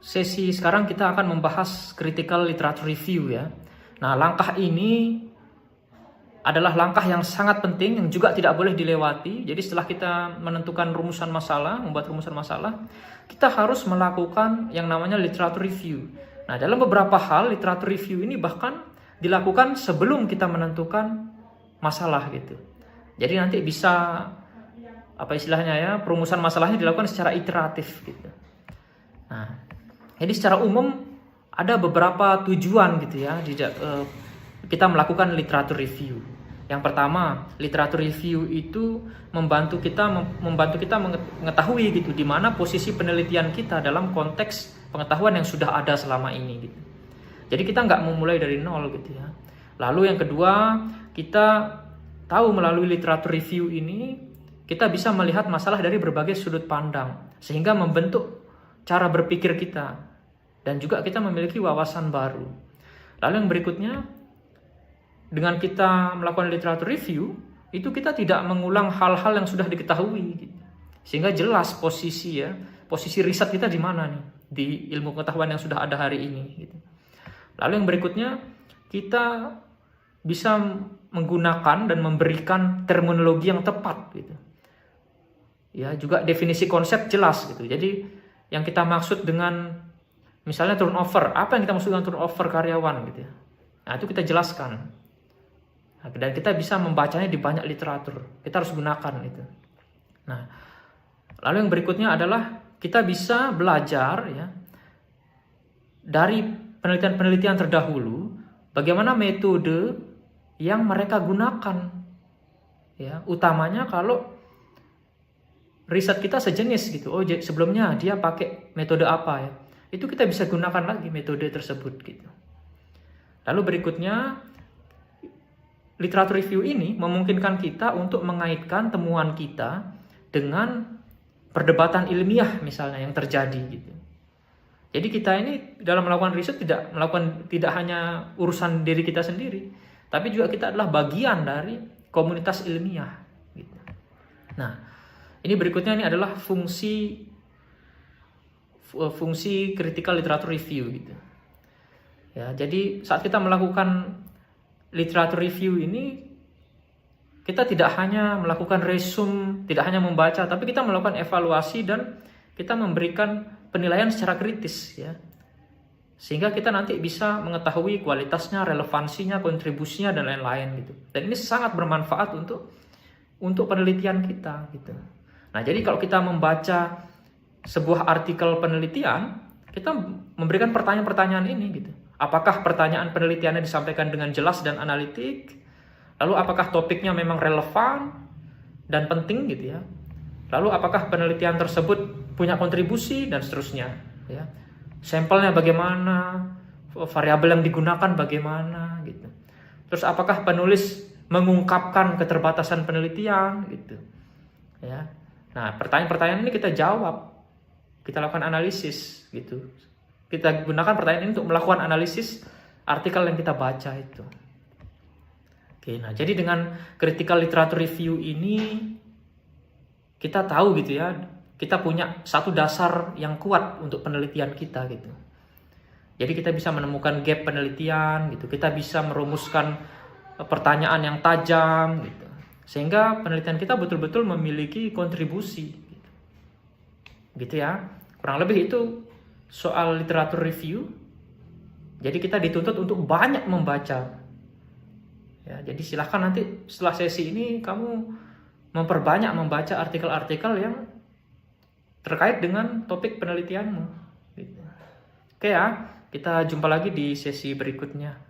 sesi sekarang kita akan membahas critical literature review ya. Nah, langkah ini adalah langkah yang sangat penting yang juga tidak boleh dilewati. Jadi setelah kita menentukan rumusan masalah, membuat rumusan masalah, kita harus melakukan yang namanya literature review. Nah, dalam beberapa hal literature review ini bahkan dilakukan sebelum kita menentukan masalah gitu. Jadi nanti bisa apa istilahnya ya, perumusan masalahnya dilakukan secara iteratif gitu. Nah, jadi secara umum ada beberapa tujuan gitu ya kita melakukan literature review. Yang pertama, literature review itu membantu kita mengetahui gitu di mana posisi penelitian kita dalam konteks pengetahuan yang sudah ada selama ini gitu. Jadi kita nggak memulai dari nol gitu ya. Lalu yang kedua, kita tahu melalui literature review ini kita bisa melihat masalah dari berbagai sudut pandang sehingga membentuk cara berpikir kita dan juga kita memiliki wawasan baru. Lalu yang berikutnya, dengan kita melakukan literature review, itu kita tidak mengulang hal-hal yang sudah diketahui gitu. Sehingga jelas posisi riset kita di mana nih di ilmu pengetahuan yang sudah ada hari ini gitu. Lalu yang berikutnya, kita bisa menggunakan dan memberikan terminologi yang tepat gitu. Ya, juga definisi konsep jelas gitu. Jadi yang kita maksud dengan misalnya turnover, apa yang kita maksud dengan turnover karyawan gitu ya. Nah, itu kita jelaskan. Nah, dan kita bisa membacanya di banyak literatur. Kita harus gunakan itu. Nah, lalu yang berikutnya adalah kita bisa belajar ya dari penelitian-penelitian terdahulu bagaimana metode yang mereka gunakan. Ya, utamanya kalau riset kita sejenis gitu. Oh, sebelumnya dia pakai metode apa ya? Itu kita bisa gunakan lagi metode tersebut gitu. Lalu berikutnya, literature review ini memungkinkan kita untuk mengaitkan temuan kita dengan perdebatan ilmiah misalnya yang terjadi gitu. Jadi kita ini dalam melakukan riset tidak hanya urusan diri kita sendiri, tapi juga kita adalah bagian dari komunitas ilmiah gitu. Nah, ini berikutnya ini adalah fungsi critical literature review gitu. Ya, jadi saat kita melakukan literature review ini, kita tidak hanya melakukan resume, tidak hanya membaca, tapi kita melakukan evaluasi dan kita memberikan penilaian secara kritis ya. Sehingga kita nanti bisa mengetahui kualitasnya, relevansinya, kontribusinya dan lain-lain gitu. Dan ini sangat bermanfaat untuk penelitian kita gitu. Nah, jadi kalau kita membaca sebuah artikel penelitian, kita memberikan pertanyaan-pertanyaan ini gitu. Apakah pertanyaan penelitiannya disampaikan dengan jelas dan analitik? Lalu apakah topiknya memang relevan dan penting gitu ya? Lalu apakah penelitian tersebut punya kontribusi dan seterusnya ya? Sampelnya bagaimana? Variabel yang digunakan bagaimana gitu. Terus apakah penulis mengungkapkan keterbatasan penelitian gitu. Ya. Nah, pertanyaan-pertanyaan ini kita jawab. Kita lakukan analisis gitu. Kita gunakan pertanyaan ini untuk melakukan analisis artikel yang kita baca itu. Oke, nah jadi dengan critical literature review ini kita tahu gitu ya, kita punya satu dasar yang kuat untuk penelitian kita gitu. Jadi kita bisa menemukan gap penelitian gitu, kita bisa merumuskan pertanyaan yang tajam gitu. Sehingga penelitian kita betul-betul memiliki kontribusi gitu. Gitu ya. Kurang lebih itu soal literature review. Jadi kita dituntut untuk banyak membaca. Ya, jadi silahkan nanti setelah sesi ini kamu memperbanyak membaca artikel-artikel yang terkait dengan topik penelitianmu. Gitu. Oke ya, kita jumpa lagi di sesi berikutnya.